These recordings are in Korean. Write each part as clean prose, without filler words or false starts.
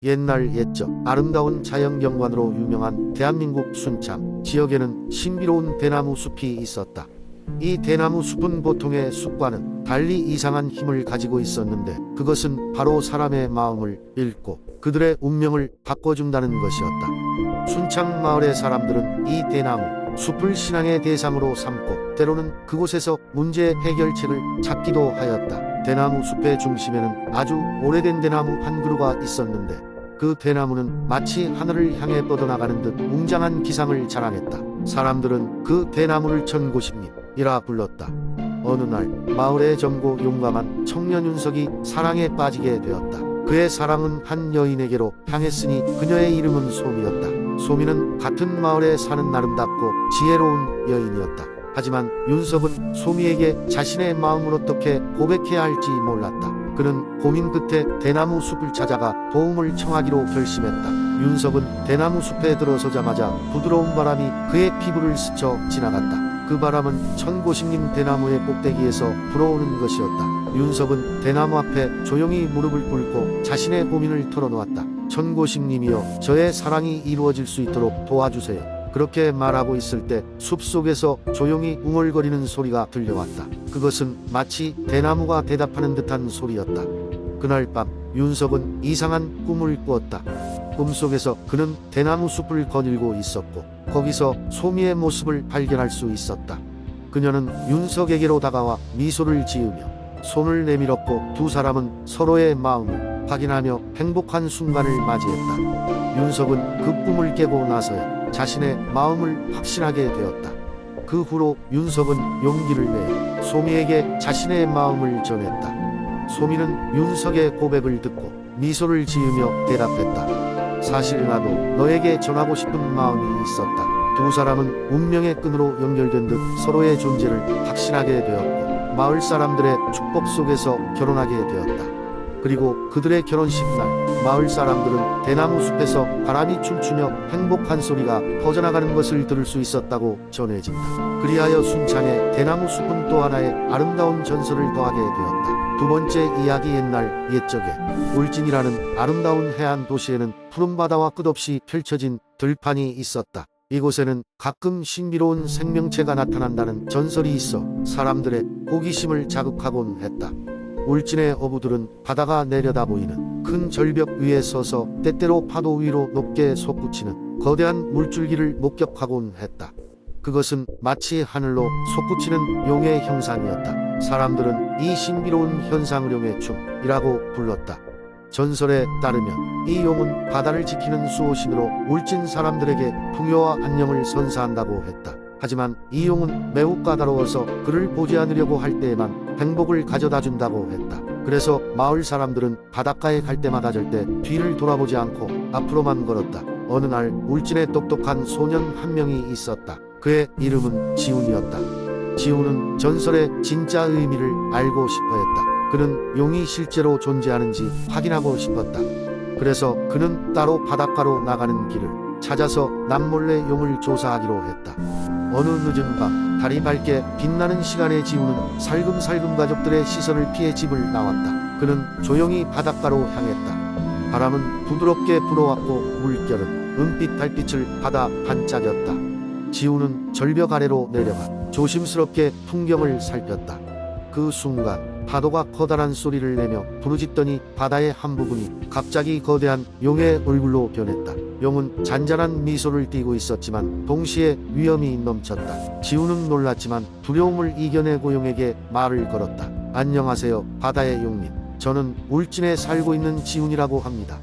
옛날 옛적 아름다운 자연경관으로 유명한 대한민국 순창 지역에는 신비로운 대나무 숲이 있었다. 이 대나무 숲은 보통의 숲과는 달리 이상한 힘을 가지고 있었는데 그것은 바로 사람의 마음을 읽고 그들의 운명을 바꿔준다는 것이었다. 순창 마을의 사람들은 이 대나무 숲을 신앙의 대상으로 삼고 때로는 그곳에서 문제 해결책을 찾기도 하였다. 대나무 숲의 중심에는 아주 오래된 대나무 한 그루가 있었는데 그 대나무는 마치 하늘을 향해 뻗어나가는 듯 웅장한 기상을 자랑했다. 사람들은 그 대나무를 천고식님이라 불렀다. 어느 날 마을의 젊고 용감한 청년 윤석이 사랑에 빠지게 되었다. 그의 사랑은 한 여인에게로 향했으니 그녀의 이름은 소미였다. 소미는 같은 마을에 사는 아름답고 지혜로운 여인이었다. 하지만 윤석은 소미에게 자신의 마음을 어떻게 고백해야 할지 몰랐다. 그는 고민 끝에 대나무 숲을 찾아가 도움을 청하기로 결심했다. 윤석은 대나무 숲에 들어서자마자 부드러운 바람이 그의 피부를 스쳐 지나갔다. 그 바람은 천고식님 대나무의 꼭대기에서 불어오는 것이었다. 윤석은 대나무 앞에 조용히 무릎을 꿇고 자신의 고민을 털어놓았다. 천고식님이여, 저의 사랑이 이루어질 수 있도록 도와주세요. 그렇게 말하고 있을 때 숲속에서 조용히 웅얼거리는 소리가 들려왔다. 그것은 마치 대나무가 대답하는 듯한 소리였다. 그날 밤 윤석은 이상한 꿈을 꾸었다. 꿈속에서 그는 대나무 숲을 거닐고 있었고 거기서 소미의 모습을 발견할 수 있었다. 그녀는 윤석에게로 다가와 미소를 지으며 손을 내밀었고 두 사람은 서로의 마음을 확인하며 행복한 순간을 맞이했다. 윤석은 그 꿈을 깨고 나서야 자신의 마음을 확신하게 되었다. 그 후로 윤석은 용기를 내 소미에게 자신의 마음을 전했다. 소미는 윤석의 고백을 듣고 미소를 지으며 대답했다. 사실 나도 너에게 전하고 싶은 마음이 있었다. 두 사람은 운명의 끈으로 연결된 듯 서로의 존재를 확신하게 되었고 마을 사람들의 축복 속에서 결혼하게 되었다. 그리고 그들의 결혼식 날 마을 사람들은 대나무 숲에서 바람이 춤추며 행복한 소리가 퍼져나가는 것을 들을 수 있었다고 전해진다. 그리하여 순창의 대나무 숲은 또 하나의 아름다운 전설을 더하게 되었다. 두 번째 이야기. 옛날 옛적에 울진이라는 아름다운 해안 도시에는 푸른 바다와 끝없이 펼쳐진 들판이 있었다. 이곳에는 가끔 신비로운 생명체가 나타난다는 전설이 있어 사람들의 호기심을 자극하곤 했다. 울진의 어부들은 바다가 내려다 보이는 큰 절벽 위에 서서 때때로 파도 위로 높게 솟구치는 거대한 물줄기를 목격하곤 했다. 그것은 마치 하늘로 솟구치는 용의 형상이었다. 사람들은 이 신비로운 현상을 용의 춤이라고 불렀다. 전설에 따르면 이 용은 바다를 지키는 수호신으로 울진 사람들에게 풍요와 안녕을 선사한다고 했다. 하지만 이 용은 매우 까다로워서 그를 보지 않으려고 할 때에만 행복을 가져다 준다고 했다. 그래서 마을 사람들은 바닷가에 갈 때마다 절대 뒤를 돌아보지 않고 앞으로만 걸었다. 어느 날 울진에 똑똑한 소년 한 명이 있었다. 그의 이름은 지훈이었다. 지훈은 전설의 진짜 의미를 알고 싶어 했다. 그는 용이 실제로 존재하는지 확인하고 싶었다. 그래서 그는 따로 바닷가로 나가는 길을 찾아서 남몰래 용을 조사하기로 했다. 어느 늦은 밤 달이 밝게 빛나는 시간에 지훈은 살금살금 가족들의 시선을 피해 집을 나왔다. 그는 조용히 바닷가로 향했다. 바람은 부드럽게 불어왔고 물결은 은빛 달빛을 받아 반짝였다. 지훈은 절벽 아래로 내려가 조심스럽게 풍경을 살폈다. 그 순간 파도가 커다란 소리를 내며 부르짖더니 바다의 한 부분이 갑자기 거대한 용의 얼굴로 변했다. 용은 잔잔한 미소를 띠고 있었지만 동시에 위험이 넘쳤다. 지훈은 놀랐지만 두려움을 이겨내고 용에게 말을 걸었다. 안녕하세요, 바다의 용님. 저는 울진에 살고 있는 지훈이라고 합니다.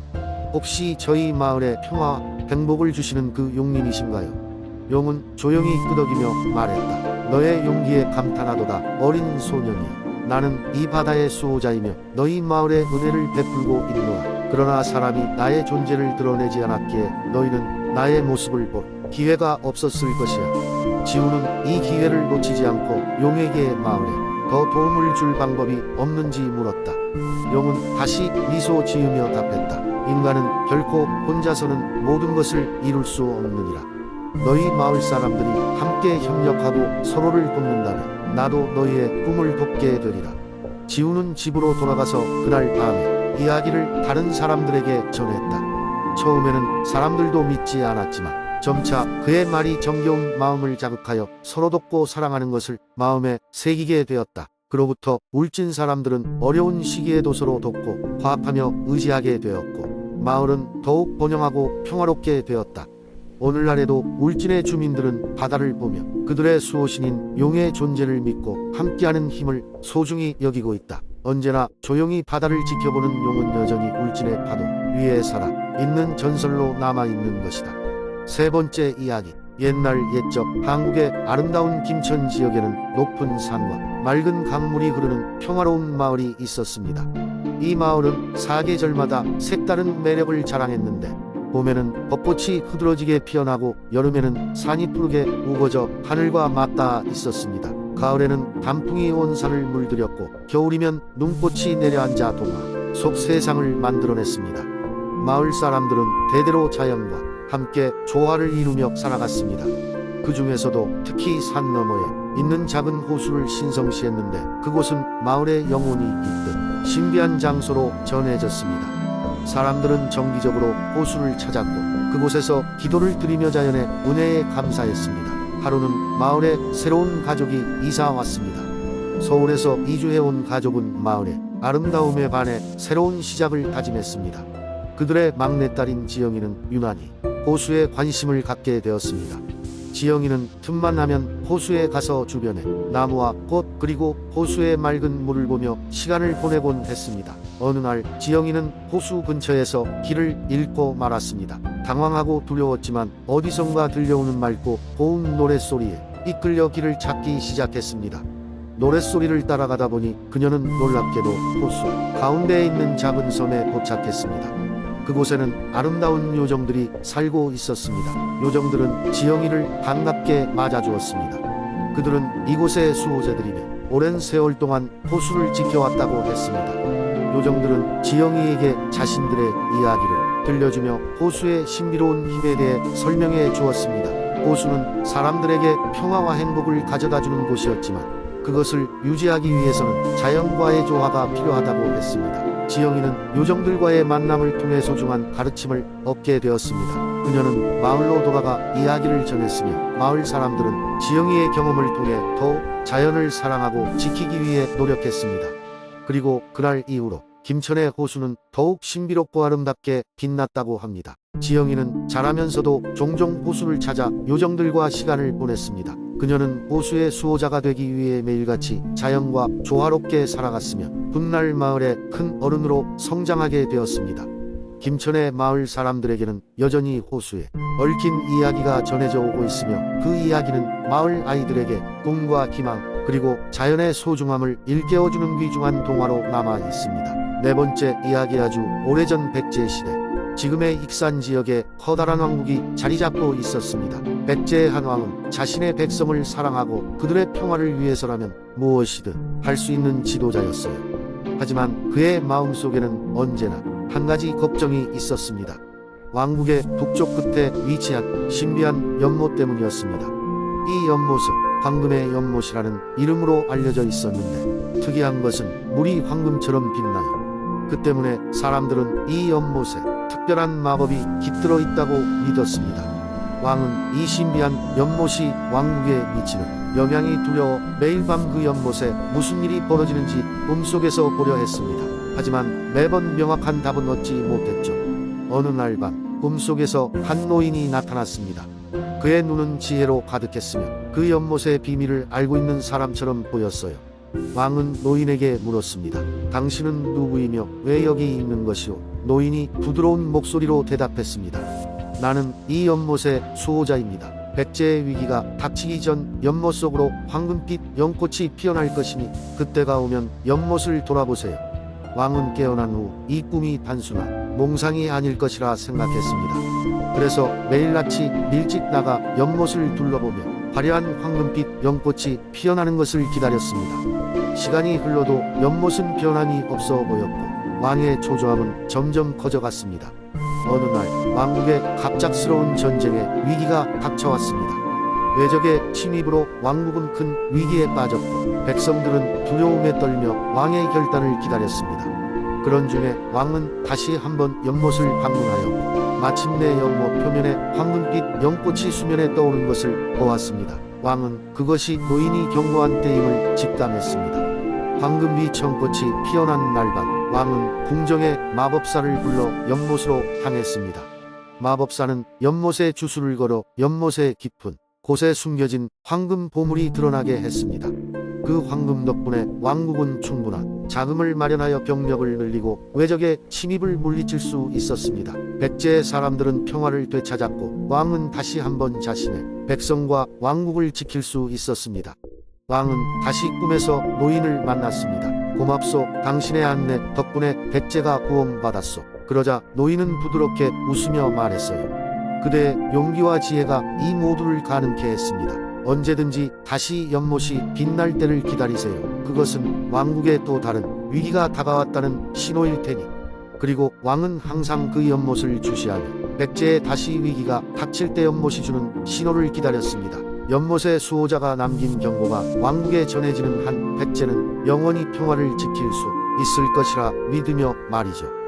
혹시 저희 마을에 평화와 행복을 주시는 그 용님이신가요? 용은 조용히 끄덕이며 말했다. 너의 용기에 감탄하도다, 어린 소년이여. 나는 이 바다의 수호자이며 너희 마을에 은혜를 베풀고 있노라. 그러나 사람이 나의 존재를 드러내지 않았기에 너희는 나의 모습을 볼 기회가 없었을 것이야. 지훈은 이 기회를 놓치지 않고 용에게 마을에 더 도움을 줄 방법이 없는지 물었다. 용은 다시 미소 지으며 답했다. 인간은 결코 혼자서는 모든 것을 이룰 수 없느니라. 너희 마을 사람들이 함께 협력하고 서로를 돕는다면 나도 너희의 꿈을 돕게 되리라. 지훈은 집으로 돌아가서 그날 밤에 이야기를 다른 사람들에게 전했다. 처음에는 사람들도 믿지 않았지만 점차 그의 말이 정겨운 마음을 자극하여 서로 돕고 사랑하는 것을 마음에 새기게 되었다. 그로부터 울진 사람들은 어려운 시기에도 서로 돕고 화합하며 의지하게 되었고 마을은 더욱 번영하고 평화롭게 되었다. 오늘날에도 울진의 주민들은 바다를 보며 그들의 수호신인 용의 존재를 믿고 함께하는 힘을 소중히 여기고 있다. 언제나 조용히 바다를 지켜보는 용은 여전히 울진의 파도 위에 살아 있는 전설로 남아있는 것이다. 세 번째 이야기. 옛날 옛적 한국의 아름다운 김천 지역에는 높은 산과 맑은 강물이 흐르는 평화로운 마을이 있었습니다. 이 마을은 사계절마다 색다른 매력을 자랑했는데 봄에는 벚꽃이 흐드러지게 피어나고 여름에는 산이 푸르게 우거져 하늘과 맞닿아 있었습니다. 가을에는 단풍이 온 산을 물들였고 겨울이면 눈꽃이 내려앉아 동화 속 세상을 만들어냈습니다. 마을 사람들은 대대로 자연과 함께 조화를 이루며 살아갔습니다. 그 중에서도 특히 산 너머에 있는 작은 호수를 신성시했는데 그곳은 마을의 영혼이 있듯 신비한 장소로 전해졌습니다. 사람들은 정기적으로 호수를 찾았고 그곳에서 기도를 드리며 자연의 은혜에 감사했습니다. 하루는 마을에 새로운 가족이 이사 왔습니다. 서울에서 이주해온 가족은 마을의 아름다움에 반해 새로운 시작을 다짐했습니다. 그들의 막내딸인 지영이는 유난히 호수에 관심을 갖게 되었습니다. 지영이는 틈만 나면 호수에 가서 주변에 나무와 꽃 그리고 호수의 맑은 물을 보며 시간을 보내곤 했습니다. 어느 날 지영이는 호수 근처에서 길을 잃고 말았습니다. 당황하고 두려웠지만 어디선가 들려오는 맑고 고운 노랫소리에 이끌려 길을 찾기 시작했습니다. 노랫소리를 따라가다 보니 그녀는 놀랍게도 호수 가운데에 있는 작은 섬에 도착했습니다. 그곳에는 아름다운 요정들이 살고 있었습니다. 요정들은 지영이를 반갑게 맞아주었습니다. 그들은 이곳의 수호자들이며 오랜 세월 동안 호수를 지켜왔다고 했습니다. 요정들은 지영이에게 자신들의 이야기를 들려주며 호수의 신비로운 힘에 대해 설명해 주었습니다. 호수는 사람들에게 평화와 행복을 가져다주는 곳이었지만 그것을 유지하기 위해서는 자연과의 조화가 필요하다고 했습니다. 지영이는 요정들과의 만남을 통해 소중한 가르침을 얻게 되었습니다. 그녀는 마을로 돌아가 이야기를 전했으며 마을 사람들은 지영이의 경험을 통해 더욱 자연을 사랑하고 지키기 위해 노력했습니다. 그리고 그날 이후로 김천의 호수는 더욱 신비롭고 아름답게 빛났다고 합니다. 지영이는 자라면서도 종종 호수를 찾아 요정들과 시간을 보냈습니다. 그녀는 호수의 수호자가 되기 위해 매일같이 자연과 조화롭게 살아갔으며 훗날 마을의 큰 어른으로 성장하게 되었습니다. 김천의 마을 사람들에게는 여전히 호수에 얽힌 이야기가 전해져 오고 있으며 그 이야기는 마을 아이들에게 꿈과 희망 그리고 자연의 소중함을 일깨워주는 귀중한 동화로 남아 있습니다. 네 번째 이야기. 아주 오래전 백제 시대 지금의 익산 지역에 커다란 왕국이 자리 잡고 있었습니다. 백제의 한 왕은 자신의 백성을 사랑하고 그들의 평화를 위해서라면 무엇이든 할 수 있는 지도자였어요. 하지만 그의 마음속에는 언제나 한 가지 걱정이 있었습니다. 왕국의 북쪽 끝에 위치한 신비한 연못 때문이었습니다. 이 연못은 황금의 연못이라는 이름으로 알려져 있었는데 특이한 것은 물이 황금처럼 빛나요. 그 때문에 사람들은 이 연못에 특별한 마법이 깃들어 있다고 믿었습니다. 왕은 이 신비한 연못이 왕국에 미치는 영향이 두려워 매일 밤 그 연못에 무슨 일이 벌어지는지 꿈속에서 보려 했습니다. 하지만 매번 명확한 답은 얻지 못했죠. 어느 날 밤 꿈속에서 한 노인이 나타났습니다. 그의 눈은 지혜로 가득했으며 그 연못의 비밀을 알고 있는 사람처럼 보였어요. 왕은 노인에게 물었습니다. 당신은 누구이며 왜 여기 있는 것이오? 노인이 부드러운 목소리로 대답했습니다. 나는 이 연못의 수호자입니다. 백제의 위기가 닥치기 전 연못 속으로 황금빛 연꽃이 피어날 것이니 그때가 오면 연못을 돌아보세요. 왕은 깨어난 후 이 꿈이 단순한 몽상이 아닐 것이라 생각했습니다. 그래서 매일같이 일찍 나가 연못을 둘러보며 화려한 황금빛 연꽃이 피어나는 것을 기다렸습니다. 시간이 흘러도 연못은 변함이 없어 보였고 왕의 초조함은 점점 커져갔습니다. 어느 날 왕국에 갑작스러운 전쟁의 위기가 닥쳐왔습니다. 외적의 침입으로 왕국은 큰 위기에 빠졌고 백성들은 두려움에 떨며 왕의 결단을 기다렸습니다. 그런 중에 왕은 다시 한번 연못을 방문하였고 마침내 연못 표면에 황금빛 연꽃이 수면에 떠오른 것을 보았습니다. 왕은 그것이 노인이 경고한 때임을 직감했습니다. 황금빛 청꽃이 피어난 날밤, 왕은 궁정에 마법사를 불러 연못으로 향했습니다. 마법사는 연못에 주술을 걸어 연못의 깊은 곳에 숨겨진 황금 보물이 드러나게 했습니다. 그 황금 덕분에 왕국은 충분한 자금을 마련하여 병력을 늘리고 외적의 침입을 물리칠 수 있었습니다. 백제의 사람들은 평화를 되찾았고 왕은 다시 한번 자신의 백성과 왕국을 지킬 수 있었습니다. 왕은 다시 꿈에서 노인을 만났습니다. 고맙소. 당신의 안내 덕분에 백제가 구원받았소. 그러자 노인은 부드럽게 웃으며 말했어요. 그대의 용기와 지혜가 이 모두를 가능케 했습니다. 언제든지 다시 연못이 빛날 때를 기다리세요. 그것은 왕국에 또 다른 위기가 다가왔다는 신호일 테니. 그리고 왕은 항상 그 연못을 주시하며 백제의 다시 위기가 닥칠 때 연못이 주는 신호를 기다렸습니다. 연못의 수호자가 남긴 경고가 왕국에 전해지는 한 백제는 영원히 평화를 지킬 수 있을 것이라 믿으며 말이죠.